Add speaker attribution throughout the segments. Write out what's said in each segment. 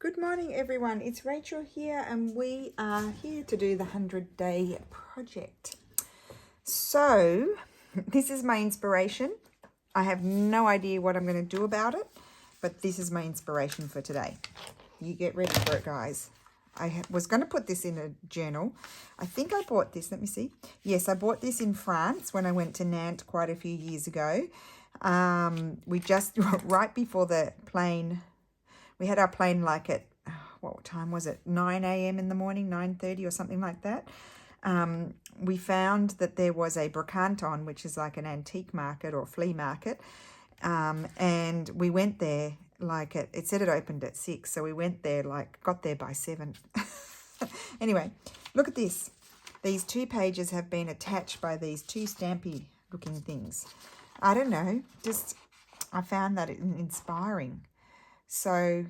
Speaker 1: Good morning, everyone. It's Rachel here, and we are here to do the 100-day project. So, this is my inspiration. I have no idea what I'm going to do about it, but this is my inspiration for today. You get ready for it, guys. I was going to put this in a journal. I think I bought this. Let me see. Yes, I bought this in France when I went to Nantes quite a few years ago. We just, right before the plane, we had our plane like at, what time was it? 9 a.m. in the morning, 9:30 or something like that. We found that there was a brocanton, which is like an antique market or flea market. And we went there like it said it opened at 6. So we went there got there by 7. Anyway, look at this. These 2 pages have been attached by these 2 stampy looking things. I don't know, I found that inspiring. So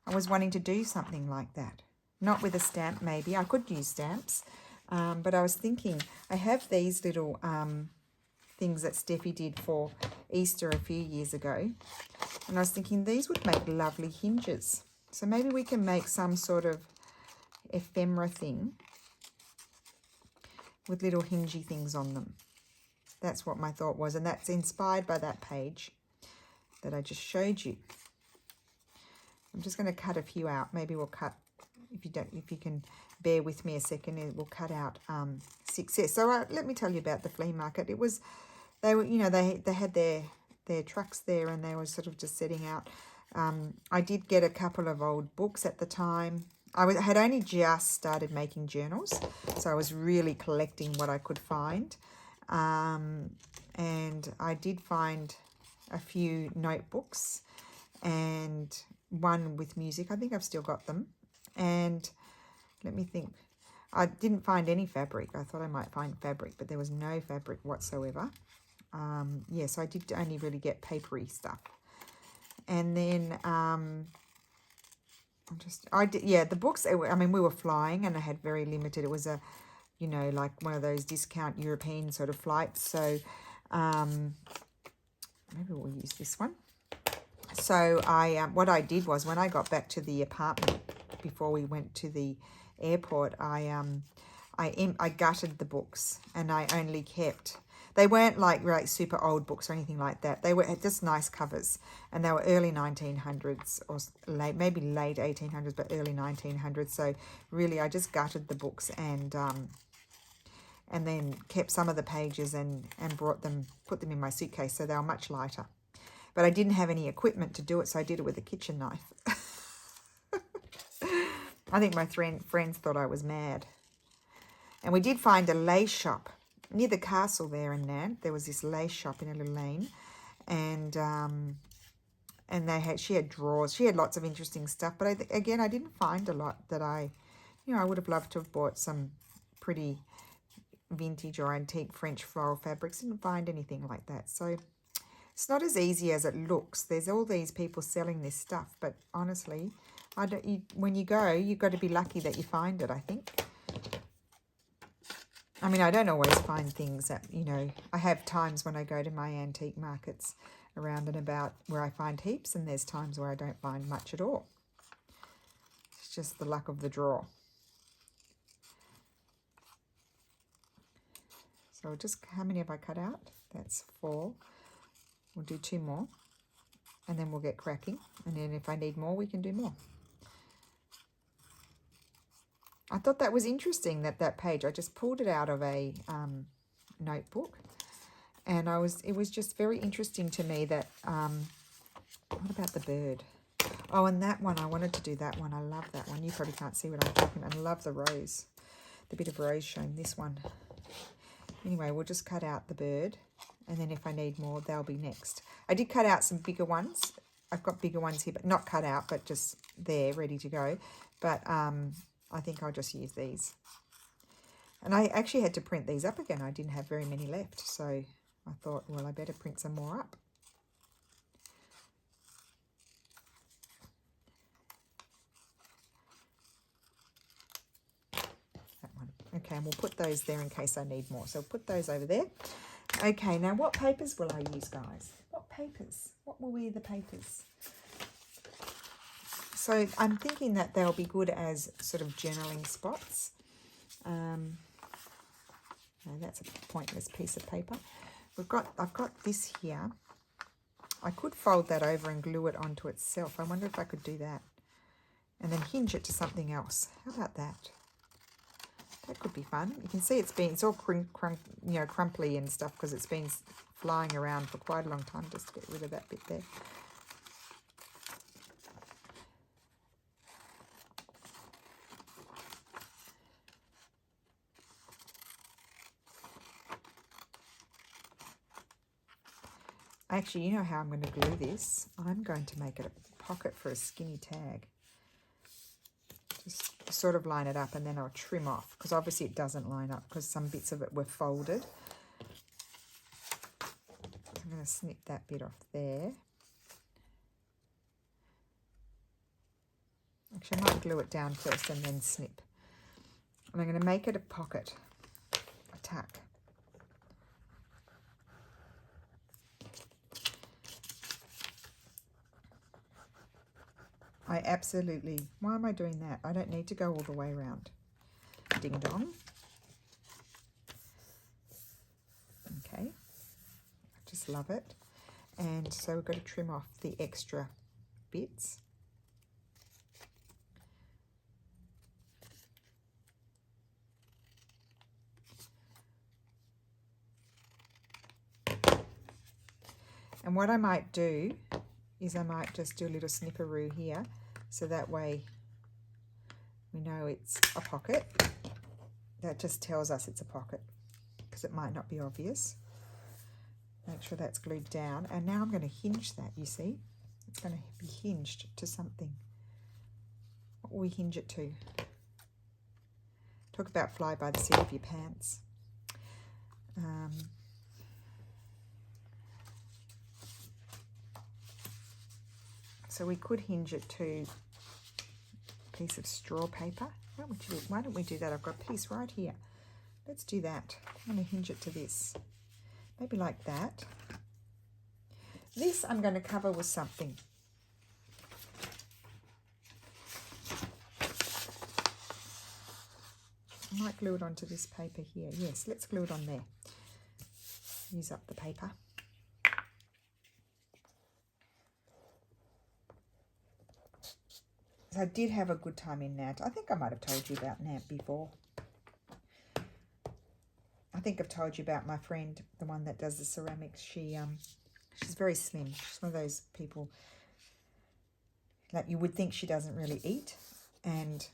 Speaker 1: I was wanting to do something like that. Not with a stamp, maybe. I could use stamps. But I was thinking, I have these little things that Steffi did for Easter a few years ago. And I was thinking these would make lovely hinges. So maybe we can make some sort of ephemera thing with little hingey things on them. That's what my thought was. And that's inspired by that page that I just showed you. I'm just going to cut a few out. Maybe we'll cut, if you can bear with me a second, we'll cut out 6. So let me tell you about the flea market. They had their trucks there, and they were sort of just setting out. I did get a couple of old books at the time. I had only just started making journals, so I was really collecting what I could find. And I did find a few notebooks and one with music. I think I've still got them. And let me think. I didn't find any fabric. I thought I might find fabric, but there was no fabric whatsoever. Yes, I did only really get papery stuff. And then the books, I mean, we were flying and I had very limited. It was a, like one of those discount European sort of flights. So maybe we'll use this one. So what I did was, when I got back to the apartment before we went to the airport, I gutted the books, and I only kept. They weren't like super old books or anything like that. They were just nice covers, and they were early 1900s or maybe late 1800s, but early 1900s. So really, I just gutted the books and then kept some of the pages and put them in my suitcase, so they were much lighter. But I didn't have any equipment to do it, so I did it with a kitchen knife. I think my friends thought I was mad. And we did find a lace shop near the castle there in Nantes. There was this lace shop in a little lane, and she had drawers. She had lots of interesting stuff. But again, I didn't find a lot that I would have loved to have bought some pretty vintage or antique French floral fabrics. Didn't find anything like that. So it's not as easy as it looks. There's all these people selling this stuff, but honestly, when you go, you've got to be lucky that you find it, I think. I mean, I don't always find things that, I have times when I go to my antique markets around and about where I find heaps, and there's times where I don't find much at all. It's just the luck of the draw. So how many have I cut out? That's 4. We'll do 2 more, and then we'll get cracking. And then if I need more, we can do more. I thought that was interesting, that page. I just pulled it out of a notebook, and it was just very interesting to me that, what about the bird? Oh, and that one, I wanted to do that one. I love that one. You probably can't see what I'm talking about. I love the rose, the bit of rose shown, this one. Anyway, we'll just cut out the bird, and then if I need more, they'll be next. I did cut out some bigger ones. I've got bigger ones here, but not cut out, but just there, ready to go. But I think I'll just use these. And I actually had to print these up again. I didn't have very many left, so I thought, well, I better print some more up. Okay, and we'll put those there in case I need more. So I'll put those over there. Okay, now what papers will I use, guys? What papers? What will be the papers? So I'm thinking that they'll be good as sort of journaling spots. No, that's a pointless piece of paper. I've got this here. I could fold that over and glue it onto itself. I wonder if I could do that. And then hinge it to something else. How about that? That could be fun. You can see it's all crumply and stuff because it's been flying around for quite a long time. Just get rid of that bit there. Actually, you know how I'm going to glue this? I'm going to make it a pocket for a skinny tag. Just sort of line it up and then I'll trim off because obviously it doesn't line up because some bits of it were folded. I'm going to snip that bit off there. Actually, I might glue it down first and then snip. And I'm going to make it a pocket, a tuck. Why am I doing that? I don't need to go all the way around. Ding dong. Okay, I just love it. And so we've got to trim off the extra bits. And what I might do is I might just do a little snipperoo here, so that way we know it's a pocket. That just tells us it's a pocket, because it might not be obvious. Make sure that's glued down. And now I'm going to hinge that, you see. It's going to be hinged to something. What will we hinge it to? Talk about fly by the seat of your pants. So we could hinge it to a piece of straw paper. Why don't we do that? I've got a piece right here. Let's do that. I'm going to hinge it to this. Maybe like that. This I'm going to cover with something. I might glue it onto this paper here. Yes, let's glue it on there. Use up the paper. So I did have a good time in Nant. I think I might have told you about Nant before. I think I've told you about my friend, the one that does the ceramics. She's very slim. She's one of those people, like, you would think she doesn't really eat. And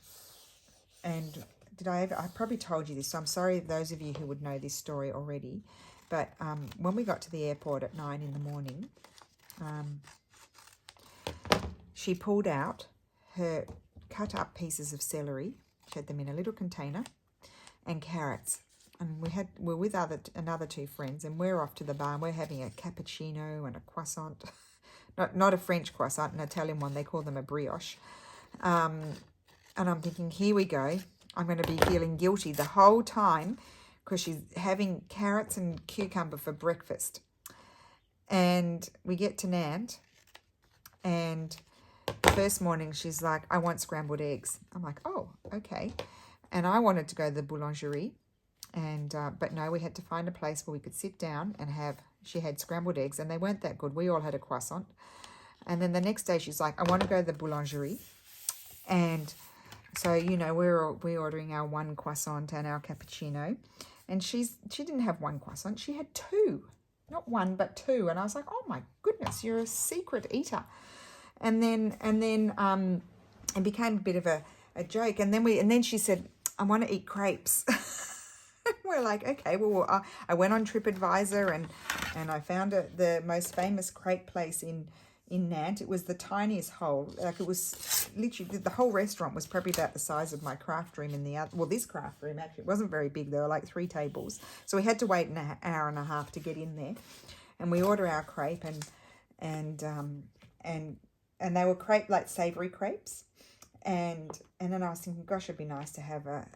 Speaker 1: I probably told you this, so I'm sorry those of you who would know this story already. But when we got to the airport at 9 in the morning, she pulled out her cut up pieces of celery. She had them in a little container, and carrots. And we're with another two friends, and we're off to the bar, and we're having a cappuccino and a croissant. Not a French croissant, an Italian one. They call them a brioche. And I'm thinking, here we go. I'm going to be feeling guilty the whole time because she's having carrots and cucumber for breakfast. And we get to Nant, and the first morning she's like, I want scrambled eggs. I'm like, oh, okay. And I wanted to go to the boulangerie, and but no, we had to find a place where we could sit down and have. She had scrambled eggs, and they weren't that good. We all had a croissant. And then the next day she's like, I want to go to the boulangerie. And so, you know, we're ordering our one croissant and our cappuccino. And she didn't have one croissant. She had two. Not one, but two. And I was like, oh my goodness, you're a secret eater. And then it became a bit of a joke. And then she said, I want to eat crepes. We're like, okay, well, I went on TripAdvisor and I found the most famous crepe place in Nant. It was the tiniest hole. Like, it was literally, the whole restaurant was probably about the size of my craft room in the other. Well, this craft room actually, it wasn't very big. There were like 3 tables. So we had to wait an hour and a half to get in there. And we order our crepe and they were crepe, like savoury crepes. And then I was thinking, gosh, it'd be nice to have a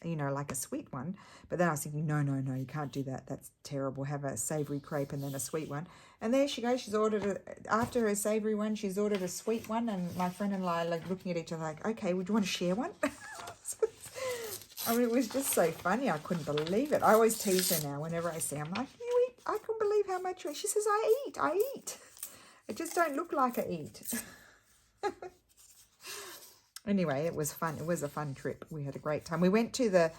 Speaker 1: you know, like a sweet one. But then I was thinking, no, you can't do that. That's terrible. Have a savoury crepe and then a sweet one. And there she goes. She's ordered, after her savoury one, she's ordered a sweet one. And my friend and I are like looking at each other like, okay, would you want to share one? I mean, it was just so funny. I couldn't believe it. I always tease her now whenever I see her. I'm like, you eat? I couldn't believe how much you eat. She says, I eat. It just don't look like I eat. Anyway, it was fun. It was a fun trip. We had a great time. We went to the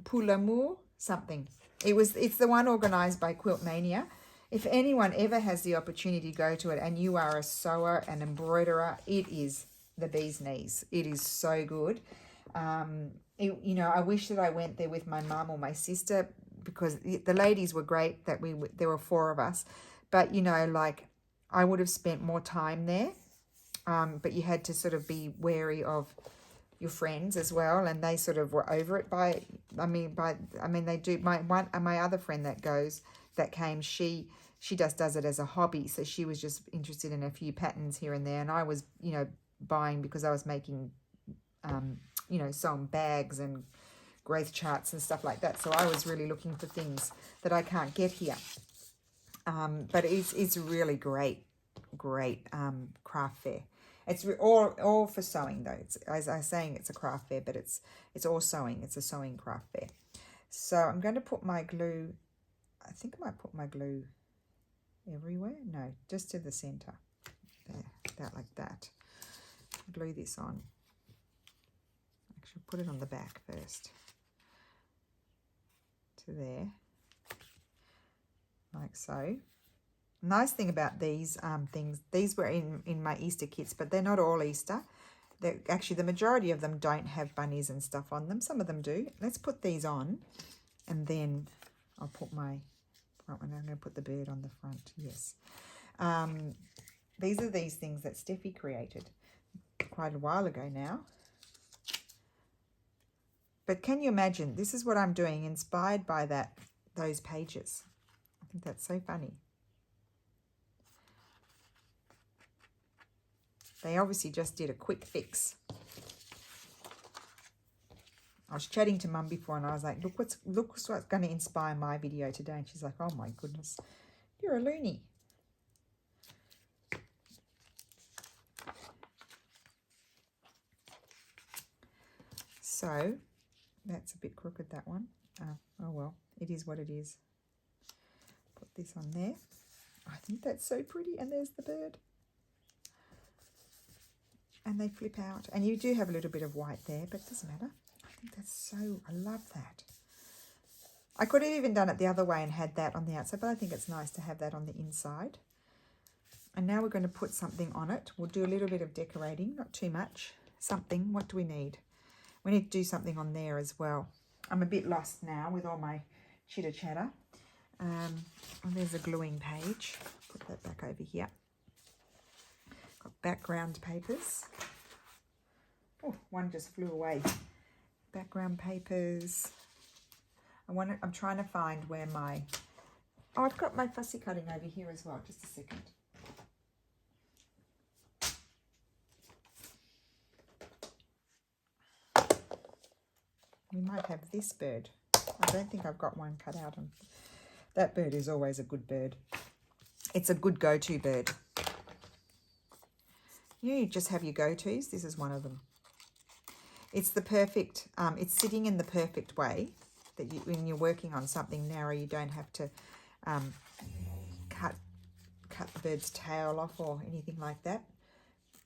Speaker 1: Pour l'Amour something. It's the one organised by Quilt Mania. If anyone ever has the opportunity to go to it and you are a sewer and embroiderer, it is the bee's knees. It is so good. You know, I wish that I went there with my mum or my sister, because the ladies were great. There were 4 of us, but you know, like I would have spent more time there. But you had to sort of be wary of your friends as well, and they sort of were over it they do. My other friend that came, she just does it as a hobby, so she was just interested in a few patterns here and there, and I was, you know, buying because I was making you know, sewing bags and growth charts and stuff like that, so I was really looking for things that I can't get here. But it's really great craft fair. It's all for sewing though. It's, as I was saying, it's a craft fair, but it's all sewing. It's a sewing craft fair. So I'm going to put my glue. I think I might put my glue everywhere. No, just to the center. There, that like that. Glue this on. Actually, put it on the back first. To there, like so. Nice thing about these things, these were in my Easter kits, but they're not all Easter. Actually, the majority of them don't have bunnies and stuff on them. Some of them do. Let's put these on, and then I'll put my front one. I'm going to put the bird on the front. Yes. These are these things that Steffi created quite a while ago now. But can you imagine? This is what I'm doing, inspired by those pages. I think that's so funny. They obviously just did a quick fix. I was chatting to Mum before, and I was like, look what's going to inspire my video today. And she's like, oh my goodness, you're a loony. So that's a bit crooked, that one. Oh well, it is what it is. Put this on there. I think that's so pretty. And there's the bird. And they flip out. And you do have a little bit of white there, but it doesn't matter. I think that's so, I love that. I could have even done it the other way and had that on the outside, but I think it's nice to have that on the inside. And now we're going to put something on it. We'll do a little bit of decorating, not too much. Something, what do we need? We need to do something on there as well. I'm a bit lost now with all my chitter chatter. There's a gluing page. Put that back over here. Got background papers. Oh, one just flew away. Background papers. I'm trying to find where my... Oh, I've got my fussy cutting over here as well. Just a second. We might have this bird. I don't think I've got one cut out. That bird is always a good bird. It's a good go-to bird. You just have your go-tos. This is one of them. It's the perfect, it's sitting in the perfect way that when you're working on something narrow, you don't have to cut the bird's tail off or anything like that.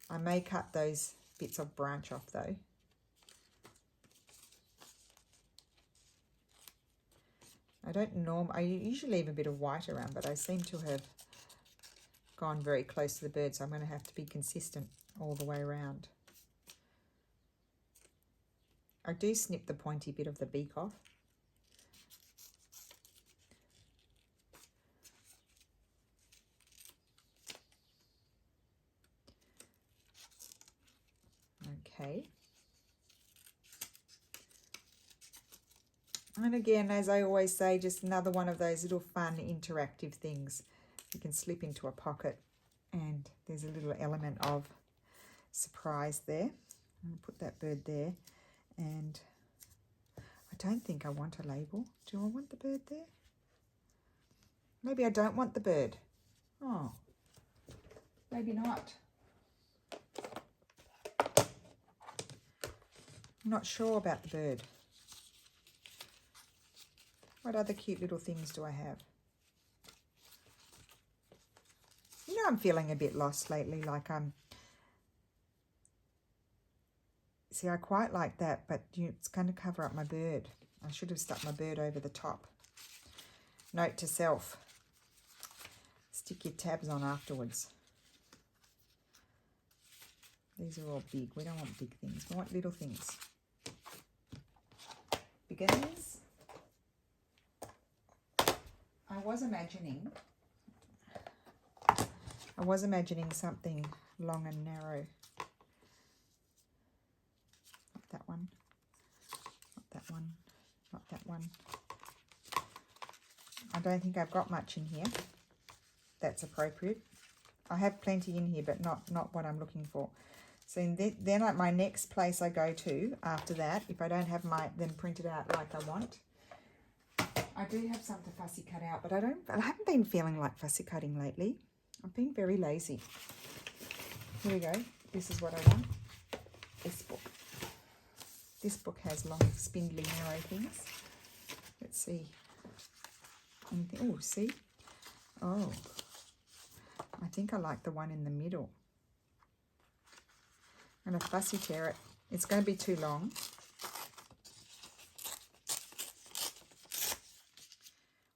Speaker 1: I may cut those bits of branch off though. I usually leave a bit of white around, but I seem to have gone very close to the bird, so I'm going to have to be consistent all the way around. I do snip the pointy bit of the beak off. Okay. And again, as I always say, just another one of those little fun interactive things. You can slip into a pocket and there's a little element of surprise there. I'm going to put that bird there. And I don't think I want a label. Do I want the bird there? Maybe I don't want the bird. Oh, maybe not. I'm not sure about the bird. What other cute little things do I have? You know, I'm feeling a bit lost lately, like see, I quite like that, but it's going to cover up my bird. I should have stuck my bird over the top. Note to self, stick your tabs on afterwards. These are all big. We don't want big things. We want little things. Beginners. I was imagining something long and narrow. Not that one. Not that one. Not that one. I don't think I've got much in here that's appropriate. I have plenty in here, but not what I'm looking for. So then like my next place I go to after that, if I don't have them printed out like I want, I do have some to fussy cut out, but I haven't been feeling like fussy cutting lately. I've been very lazy. Here we go. This is what I want. This book. This book has long, spindly, narrow things. Let's see. Oh, see? Oh, I think I like the one in the middle. I'm going to fussy tear it. It's going to be too long.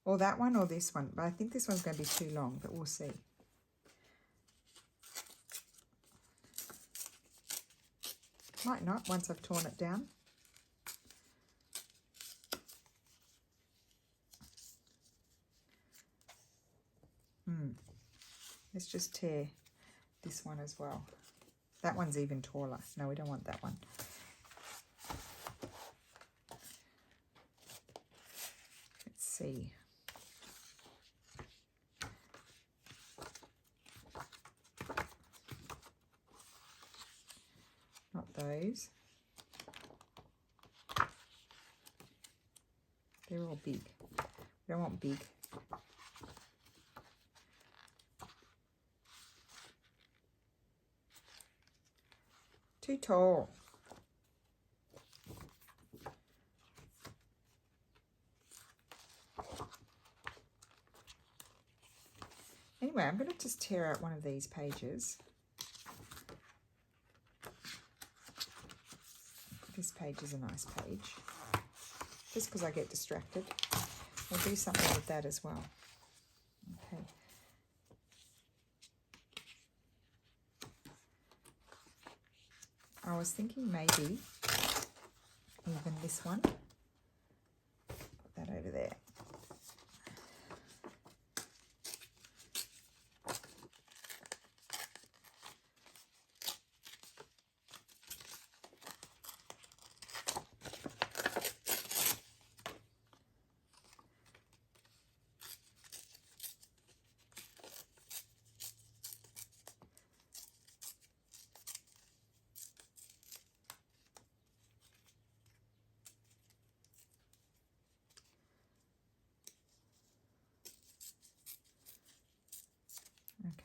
Speaker 1: Or that one or this one. But I think this one's going to be too long, but we'll see. Might not once I've torn it down. Let's just tear this one as well. That one's even taller. No, we don't want that one. Let's see. Not those. They're all big. We don't want big. Too tall. Anyway, I'm going to just tear out one of these pages. This page is a nice page. Just because I get distracted. We'll do something with that as well. Okay. I was thinking maybe even this one. Put that over there.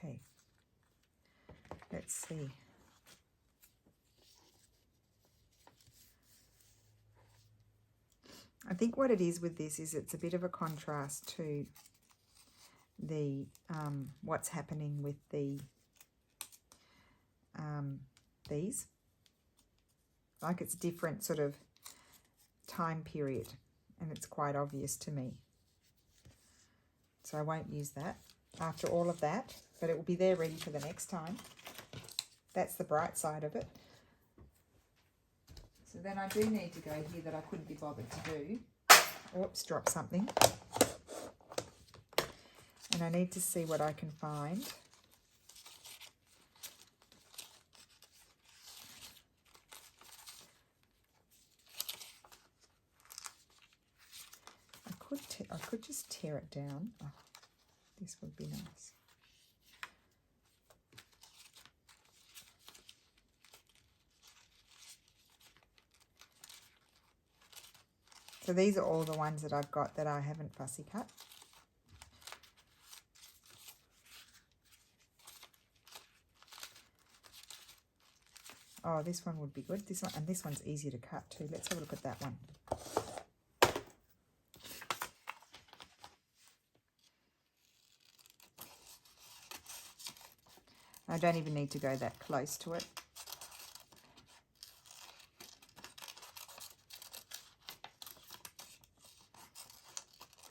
Speaker 1: Okay, let's see. I think what it is with this is it's a bit of a contrast to the what's happening with the these. Like it's a different sort of time period, and it's quite obvious to me. So I won't use that after all of that, but it will be there ready for the next time. That's the bright side of it. So then I do need to go here that I couldn't be bothered to do. Oops, dropped something. And I need to see what I can find. I could just tear it down. Oh, this would be nice. So these are all the ones that I've got that I haven't fussy cut. Oh, this one would be good. This one, and this one's easier to cut too. Let's have a look at that one. I don't even need to go that close to it.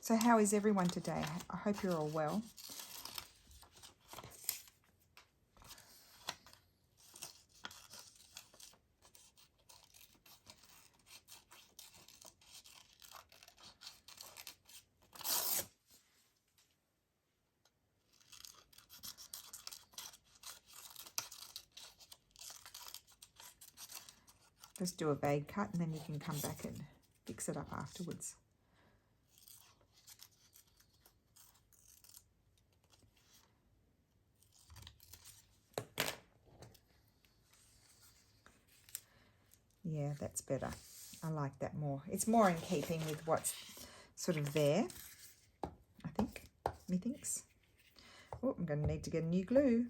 Speaker 1: So how is everyone today? I hope you're all well. Just do a vague cut and then you can come back and fix it up afterwards. Yeah, that's better. I like that more. It's more in keeping with what's sort of there, I think, methinks. Oh, I'm going to need to get a new glue.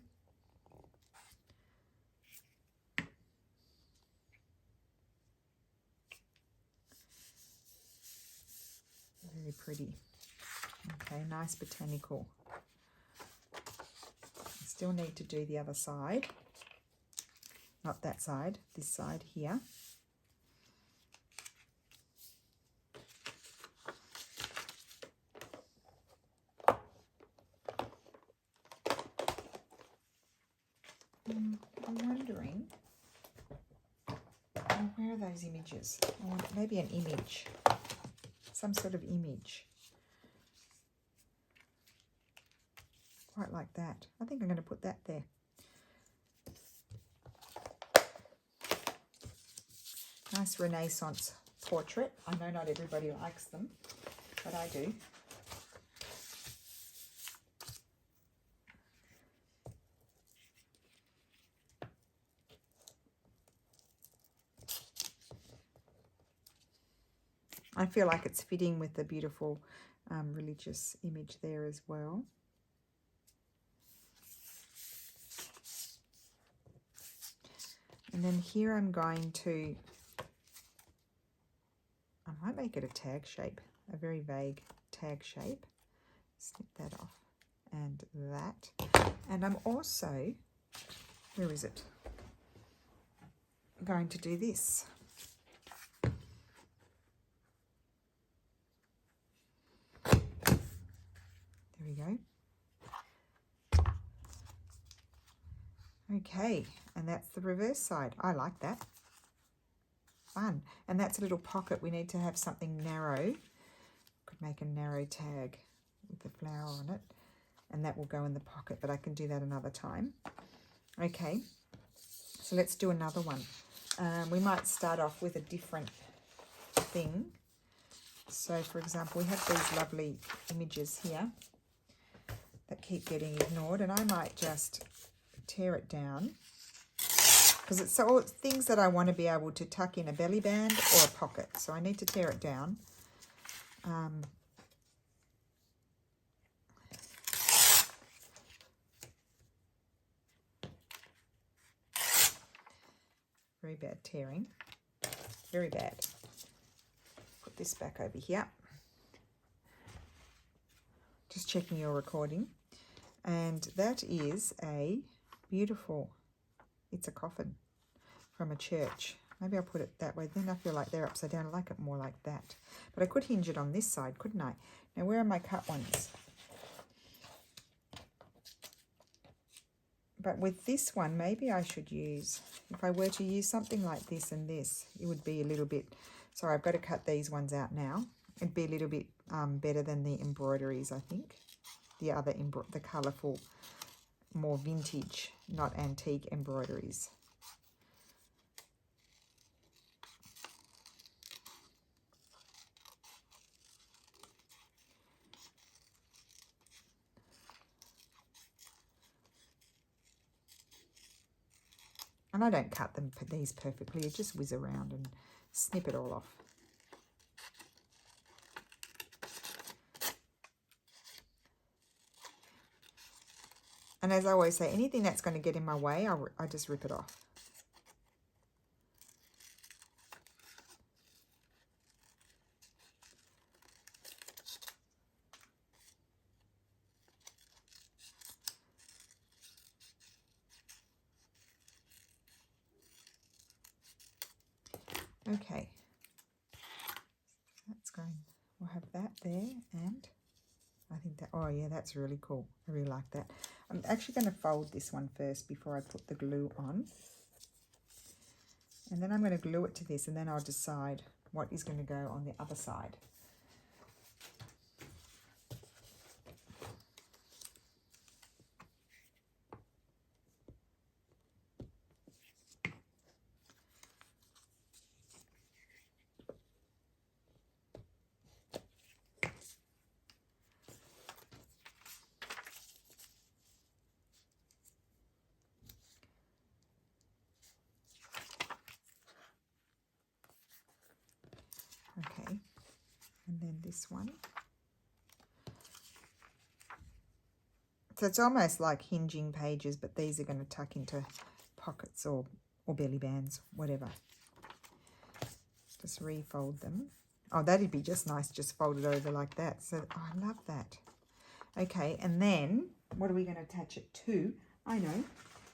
Speaker 1: Very pretty. Okay, nice botanical. I still need to do the other side. Not that side, this side here. I'm wondering, where are those images? I want maybe an image, some sort of image. Quite like that. I think I'm going to put that there. Nice Renaissance portrait. I know not everybody likes them, but I do. I feel like it's fitting with the beautiful religious image there as well. And then here I'm going to, I might make it a tag shape, a very vague tag shape. Snip that off and that. And I'm also, where is it? I'm going to do this. There we go. Okay, and that's the reverse side. I like that. Fun. And that's a little pocket. We need to have something narrow. Could make a narrow tag with the flower on it. And that will go in the pocket, but I can do that another time. Okay, so let's do another one. We might start off with a different thing. So, for example, we have these lovely images here that keep getting ignored, and I might just tear it down because it's all things that I want to be able to tuck in a belly band or a pocket. So I need to tear it down. Very bad tearing. Very bad. Put this back over here. Just checking your recording. And that is a beautiful, it's a coffin from a church. Maybe I'll put it that way. Then I feel like they're upside down. I like it more like that. But I could hinge it on this side, couldn't I? Now, where are my cut ones? But with this one, maybe I should use, if I were to use something like this and this, it would be a little bit, sorry, I've got to cut these ones out now. It'd be a little bit better than the embroideries, I think. The other, the colourful, more vintage, not antique embroideries. And I don't cut them these perfectly. I just whiz around and snip it all off. And as I always say, anything that's going to get in my way, I just rip it off. Okay, that's going, we'll have that there, and I think that, oh yeah, that's really cool. I really like that. I'm actually going to fold this one first before I put the glue on. And then I'm going to glue it to this, and then I'll decide what is going to go on the other side. Okay, and then this one. So it's almost like hinging pages, but these are going to tuck into pockets or belly bands, whatever. Just refold them. Oh, that'd be just nice, just fold it over like that. So, oh, I love that. Okay, and then what are we going to attach it to? I know.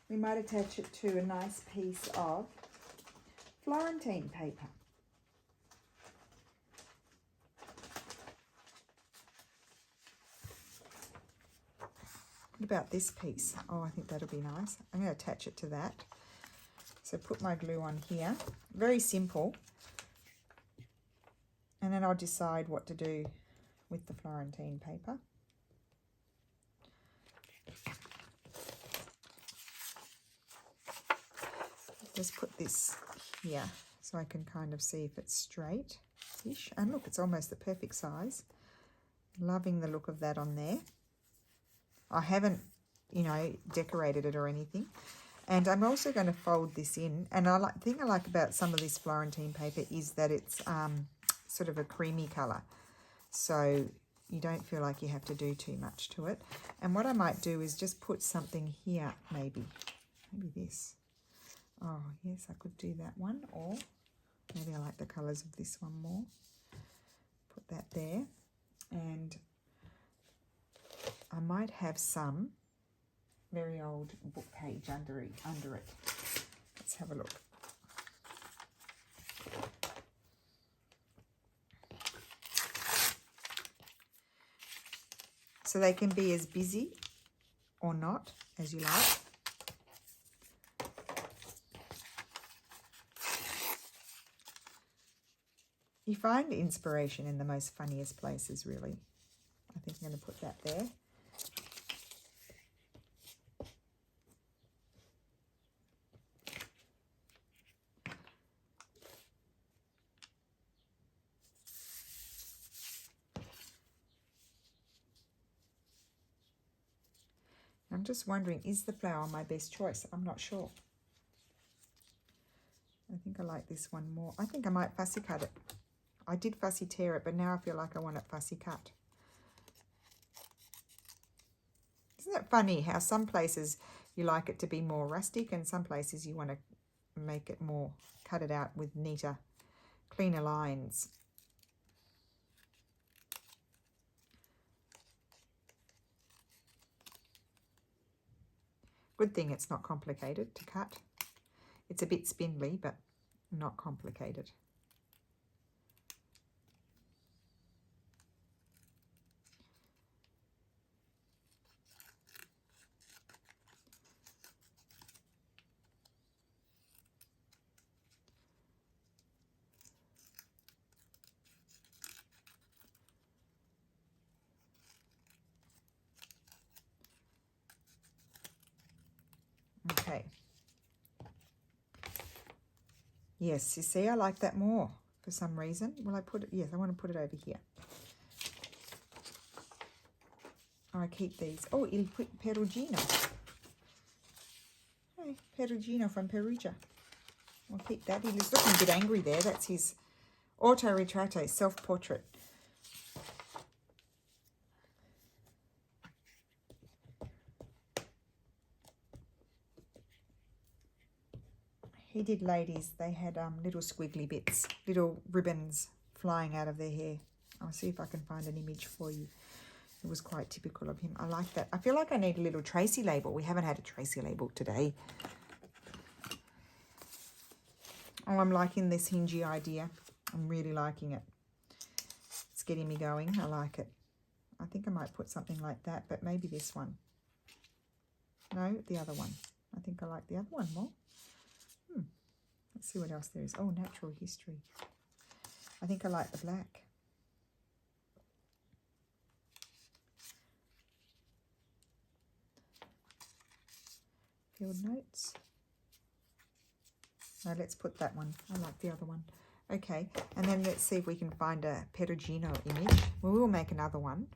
Speaker 1: We might attach it to a nice piece of Florentine paper. What about this piece? Oh, I think that'll be nice. I'm going to attach it to that. So put my glue on here. Very simple. And then I'll decide what to do with the Florentine paper. Just put this here so I can kind of see if it's straight-ish. And look, it's almost the perfect size. Loving the look of that on there. I haven't, you know, decorated it or anything. And I'm also going to fold this in. And the thing I like about some of this Florentine paper is that it's sort of a creamy colour. So you don't feel like you have to do too much to it. And what I might do is just put something here, maybe this. Oh, yes, I could do that one. Or maybe I like the colours of this one more. Put that there. And I might have some very old book page under it. Let's have a look. So they can be as busy or not as you like. You find inspiration in the most funniest places, really. I think I'm going to put that there. I'm just wondering, is the flower my best choice? I'm not sure. I think I like this one more. I think I might fussy cut it. I did fussy tear it, but now I feel like I want it fussy cut. Isn't it funny how some places you like it to be more rustic and some places you want to make it more, cut it out with neater, cleaner lines. Good thing it's not complicated to cut. It's a bit spindly, but not complicated. Okay. Yes, you see, I like that more for some reason. Will I put it? Yes, I want to put it over here. Oh, I keep these. Oh, il Perugino. Hey, Perugino from Perugia. I'll keep that. He's looking a bit angry there. That's his auto-retrato, self-portrait. he did ladies. They had little squiggly bits, little ribbons flying out of their hair. I'll see if I can find an image for you. It was quite typical of him. I like that. I feel like I need a little Tracy label. We haven't had a Tracy label today. Oh, I'm liking this hingey idea. I'm really liking it. It's getting me going. I like it. I think I might put something like that, but maybe this one. No, the other one. I think I like the other one more. Let's see what else there is. Oh, natural history. I think I like the black. Field notes. No, let's put that one. I like the other one. Okay, and then let's see if we can find a Perugino image. We will make another one.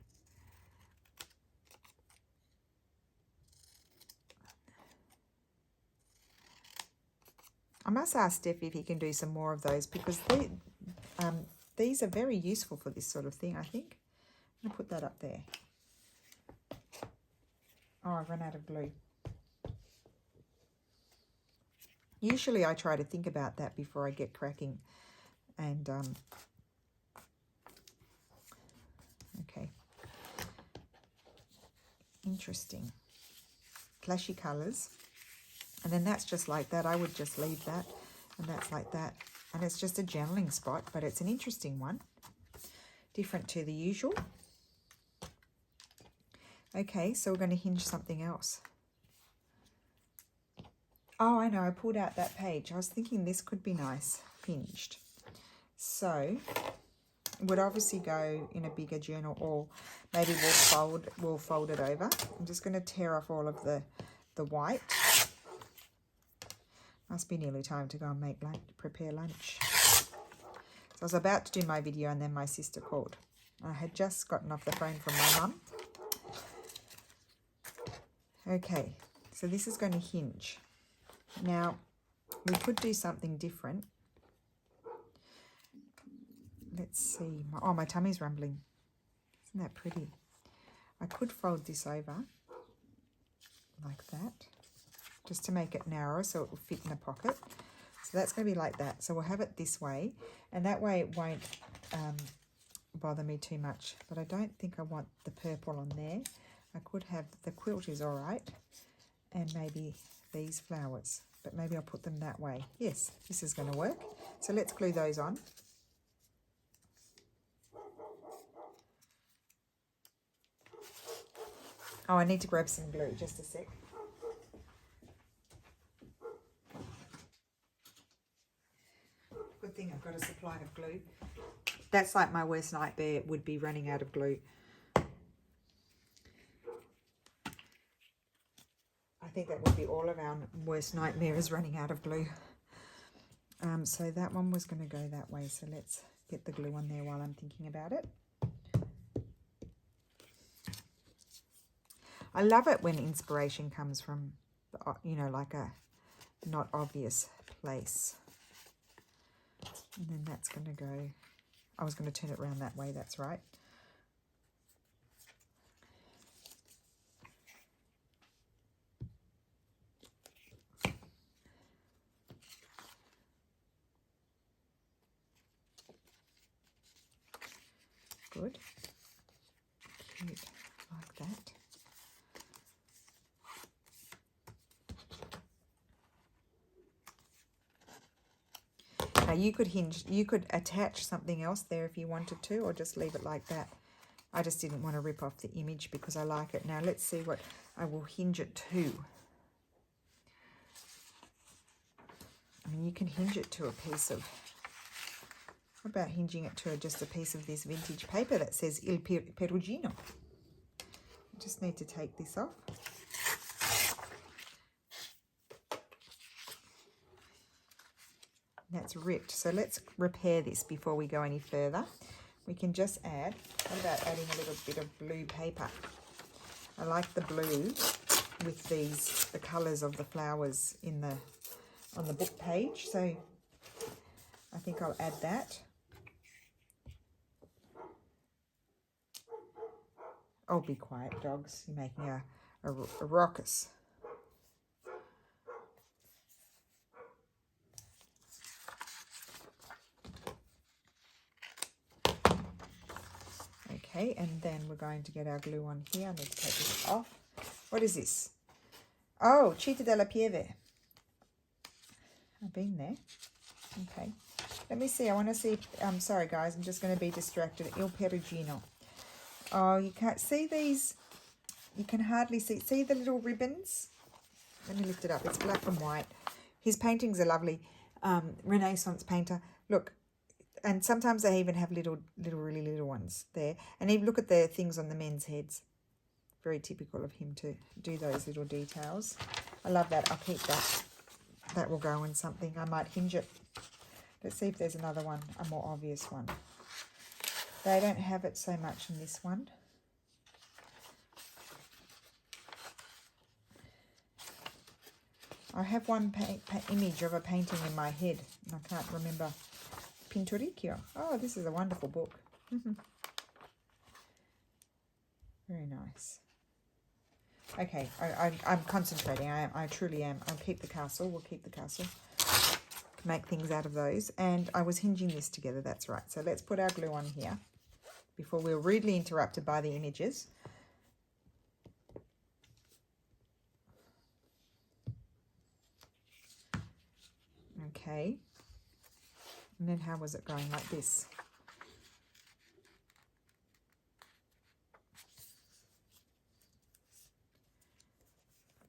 Speaker 1: I must ask Steph if he can do some more of those, because these are very useful for this sort of thing, I think. I'm going to put that up there. Oh, I've run out of glue. Usually I try to think about that before I get cracking. And, okay. Interesting. Clashy colours. And then that's just like that. I would just leave that. And that's like that. And it's just a journaling spot, but it's an interesting one. Different to the usual. Okay, so we're going to hinge something else. Oh, I know. I pulled out that page. I was thinking this could be nice, hinged. So it would obviously go in a bigger journal, or maybe we'll fold it over. I'm just going to tear off all of the white. Must be nearly time to go and make lunch, prepare lunch. So I was about to do my video and then my sister called. I had just gotten off the phone from my mum. Okay, so this is going to hinge. Now, we could do something different. Let's see. Oh, my tummy's rumbling. Isn't that pretty? I could fold this over like that, just to make it narrow so it will fit in a pocket. So that's going to be like that. So we'll have it this way, and that way it won't bother me too much. But I don't think I want the purple on there. I could have, the quilt is all right, and maybe these flowers, but maybe I'll put them that way. Yes, this is going to work. So let's glue those on. Oh, I need to grab some glue, just a sec. Good thing I've got a supply of glue. That's like my worst nightmare, would be running out of glue. I think that would be all of our worst nightmare, is running out of glue. So that one was going to go that way. So let's get the glue on there while I'm thinking about it. I love it when inspiration comes from, you know, like a not obvious place. And then that's going to go, I was going to turn it around that way, that's right. Good. Cute, like that. Now you could hinge, you could attach something else there if you wanted to, or just leave it like that. I just didn't want to rip off the image because I like it. Now let's see what I will hinge it to. I mean, you can hinge it to a piece of, what about hinging it to just a piece of this vintage paper that says Il Perugino? I just need to take this off. That's ripped. So let's repair this before we go any further. We can just add, what about adding a little bit of blue paper? I like the blue with these, the colours of the flowers in the, on the book page. So I think I'll add that. Oh, be quiet, dogs. You're making a ruckus. Okay, and then we're going to get our glue on here. I need to take this off. What is this? Oh, Città della Pieve. I've been there. Okay. Let me see. I want to see. I'm sorry, guys. I'm just going to be distracted. Il Perugino. Oh, you can't see these. You can hardly see. See the little ribbons? Let me lift it up. It's black and white. His paintings are lovely. Renaissance painter. Look. And sometimes they even have really little ones there. And even look at the things on the men's heads. Very typical of him to do those little details. I love that. I'll keep that. That will go in something. I might hinge it. Let's see if there's another one, a more obvious one. They don't have it so much in this one. I have one image of a painting in my head, and I can't remember. Pinturicchio. Oh, this is a wonderful book. Very nice. Okay, I'm concentrating. I truly am. I'll keep the castle. We'll keep the castle. Make things out of those. And I was hinging this together. That's right. So let's put our glue on here before we're rudely interrupted by the images. Okay. And then how was it going? Like this.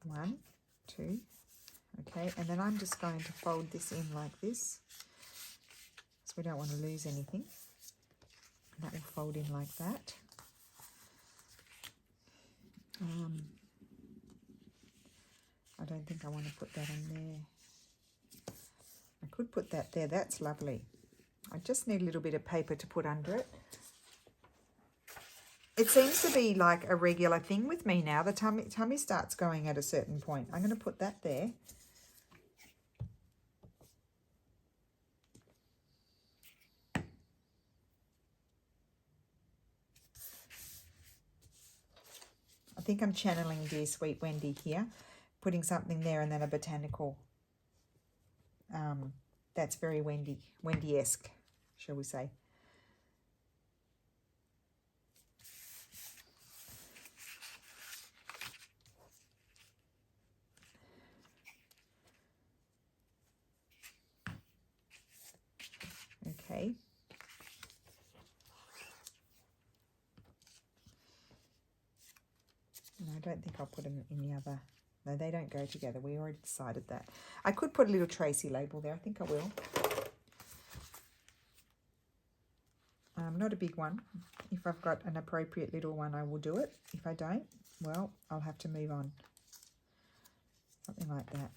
Speaker 1: One, two. Okay, and then I'm just going to fold this in like this, so we don't want to lose anything. And that will fold in like that. I don't think I want to put that on there. I could put that there. That's lovely. I just need a little bit of paper to put under it. It seems to be like a regular thing with me now. The tummy starts going at a certain point. I'm going to put that there. I think I'm channeling Dear Sweet Wendy here, putting something there and then a botanical. That's very Wendy-esque, shall we say. Okay. And I don't think I'll put them in the other. No, they don't go together. We already decided that. I could put a little Tracy label there. I think I will. Not a big one. If I've got an appropriate little one, I will do it. If I don't, well, I'll have to move on. Something like that.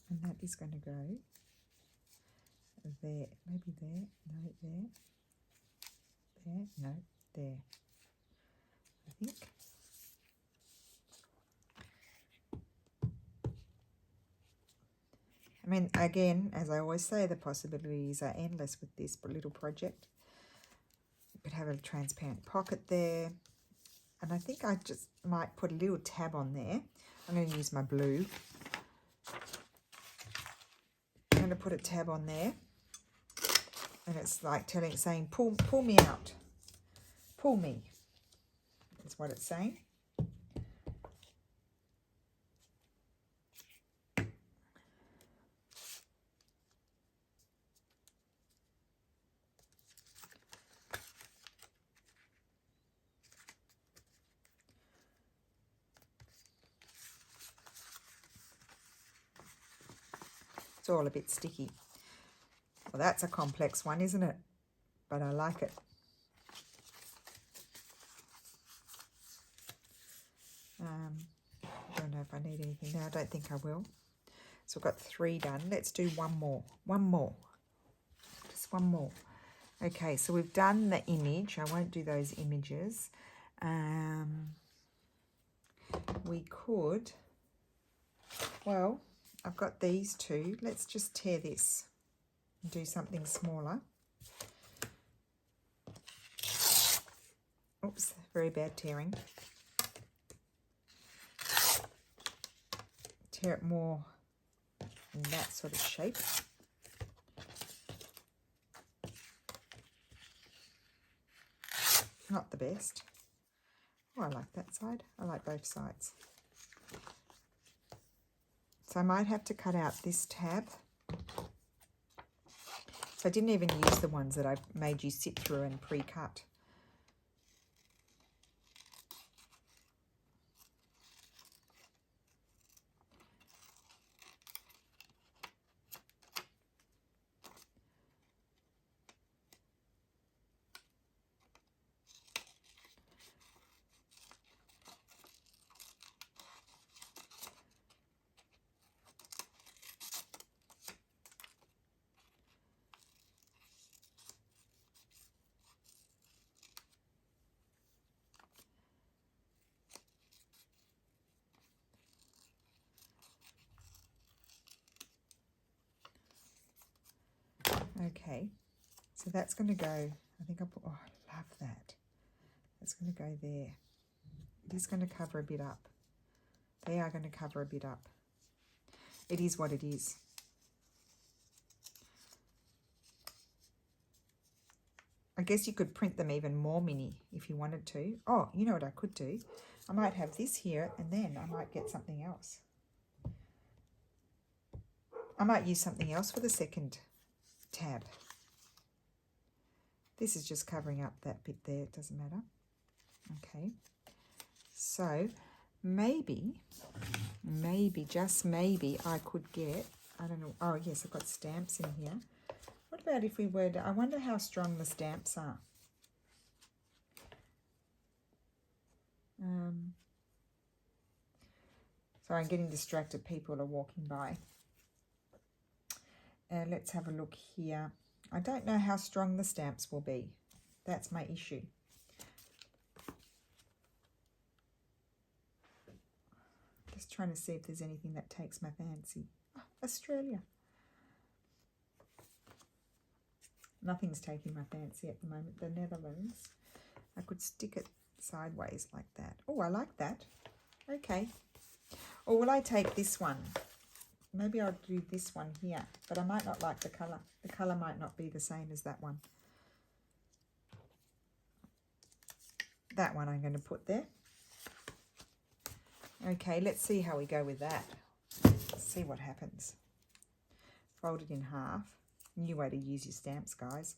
Speaker 1: And that is going to go there, maybe there, no, there, no, there, I think. I mean, again, as I always say, the possibilities are endless with this little project. You could have a transparent pocket there. And I think I just might put a little tab on there. I'm going to use my blue. I'm going to put a tab on there. And it's like saying, pull me out. Pull me. That's what it's saying. It's all a bit sticky. Well, that's a complex one, isn't it? But I like it. I don't know if I need anything now. I don't think I will. So I've got 3 done. Let's do one more. One more. Just one more. Okay, so we've done the image. I won't do those images. We could... Well, I've got these 2. Let's just tear this and do something smaller. Oops, very bad tearing. Tear it more in that sort of shape. Not the best. Oh, I like that side. I like both sides. So I might have to cut out this tab. So I didn't even use the ones that I've made you sit through and pre-cut. Okay, so that's going to go, I think I'll put, oh, I love that. That's going to go there. It is going to cover a bit up. They are going to cover a bit up. It is what it is. I guess you could print them even more mini if you wanted to. Oh, you know what I could do? I might have this here and then I might get something else. I might use something else for the second tab. This is just covering up that bit there, it doesn't matter. Okay, so maybe, just maybe I could get, I don't know, oh yes, I've got stamps in here. What about if we were to, I wonder how strong the stamps are. Sorry, I'm getting distracted, people are walking by. Let's have a look here. I don't know how strong the stamps will be. That's my issue. Just trying to see if there's anything that takes my fancy. Oh, Australia. Nothing's taking my fancy at the moment. The Netherlands. I could stick it sideways like that. Oh, I like that. Okay. Or will I take this one? Maybe I'll do this one here, but I might not like the colour. The colour might not be the same as that one. That one I'm going to put there. Okay, let's see how we go with that. Let's see what happens. Fold it in half. New way to use your stamps, guys.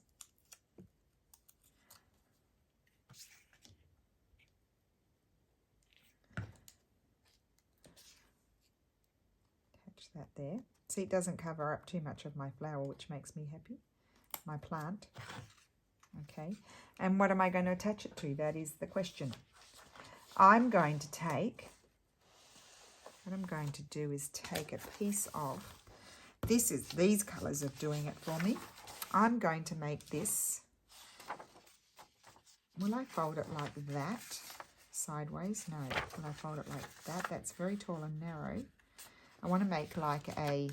Speaker 1: Attach that there. See, it doesn't cover up too much of my flower, which makes me happy. My plant. Okay, and what am I going to attach it to? That is the question. I'm going to take, what I'm going to do is take a piece of, these colours are doing it for me. I'm going to make this, will I fold it like that, sideways? No, will I fold it like that? That's very tall and narrow. I want to make like a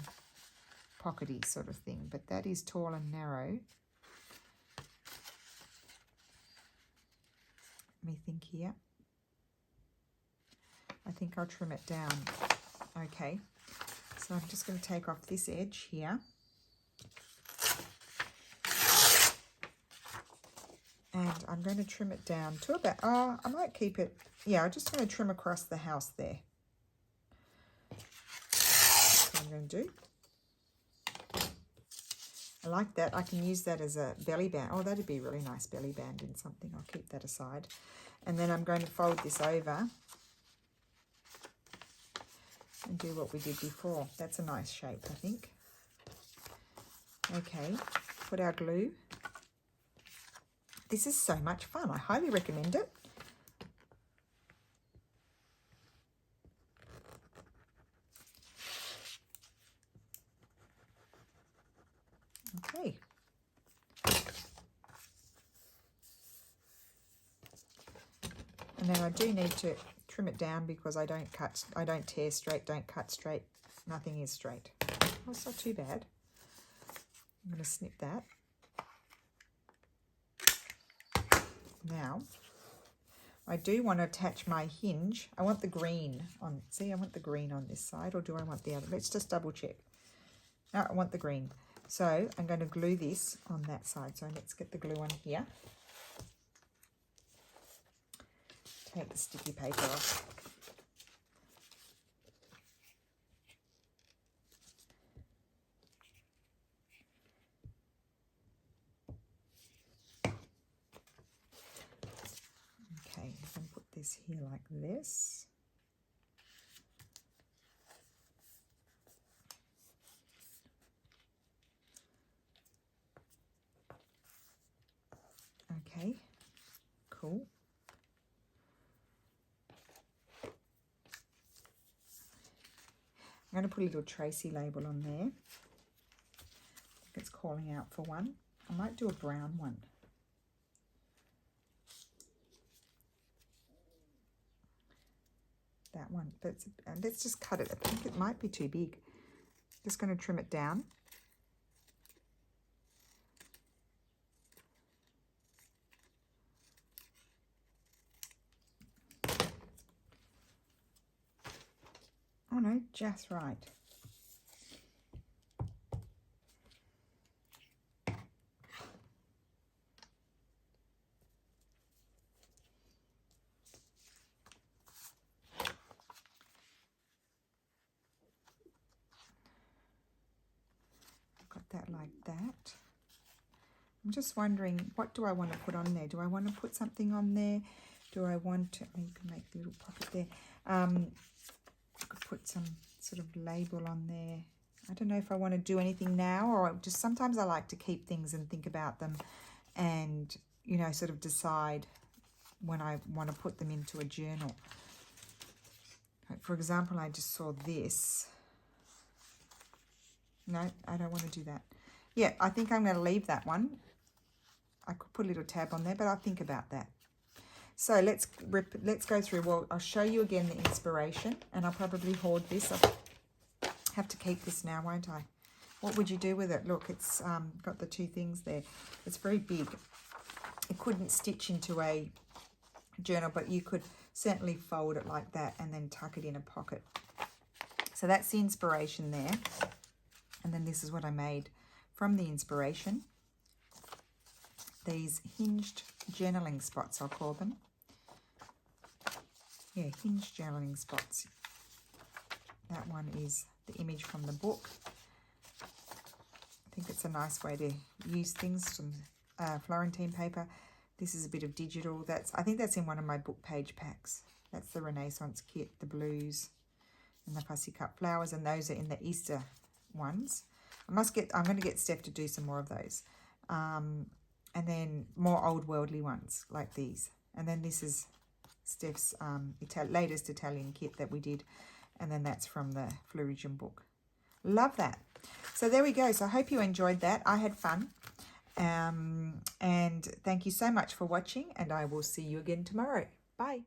Speaker 1: pockety sort of thing, but that is tall and narrow. Let me think here. I think I'll trim it down. Okay, so I'm just going to take off this edge here. And I'm going to trim it down to about, I might keep it, yeah, I'm just going to trim across the house there. That's what I'm going to do. I like that. I can use that as a belly band. Oh, that'd be a really nice belly band in something. I'll keep that aside. And then I'm going to fold this over and do what we did before. That's a nice shape, I think. Okay, put our glue. This is so much fun. I highly recommend it. Okay. And then I do need to trim it down because I don't tear straight, don't cut straight. Nothing is straight. Oh, it's not too bad. I'm going to snip that. Now, I do want to attach my hinge. I want the green on, see, I want the green on this side, or do I want the other? Let's just double check. No, I want the green. So I'm going to glue this on that side. So let's get the glue on here. Take the sticky paper off. Okay, I'm going to put this here like this. Okay, cool. I'm going to put a little Tracy label on there. I think it's calling out for one. I might do a brown one. That one, but let's just cut it. I think it might be too big. Just going to trim it down. Oh no, just right. Got that like that. I'm just wondering, what do I want to put on there? Do I want to put something on there? Do I want to, oh, you can make a little pocket there. I could put some sort of label on there. I don't know if I want to do anything now, or just sometimes I like to keep things and think about them and, you know, sort of decide when I want to put them into a journal. Like for example, I just saw this. No, I don't want to do that. Yeah, I think I'm going to leave that one. I could put a little tab on there, but I'll think about that. So let's go through. Well, I'll show you again the inspiration, and I'll probably hoard this. I'll have to keep this now, won't I? What would you do with it? Look, it's got the two things there. It's very big. It couldn't stitch into a journal, but you could certainly fold it like that and then tuck it in a pocket. So that's the inspiration there. And then this is what I made from the inspiration. These hinged journaling spots, I'll call them. Yeah, hinged journaling spots. That one is the image from the book. I think it's a nice way to use things, some Florentine paper. This is a bit of digital. I think that's in one of my book page packs. That's the Renaissance kit, the blues and the fussy cut flowers, and those are in the Easter ones. I'm going to get Steph to do some more of those. And then more old worldly ones like these. And then this is Steph's latest Italian kit that we did. And then that's from the Floridian book. Love that. So there we go. So I hope you enjoyed that. I had fun. And thank you so much for watching. And I will see you again tomorrow. Bye.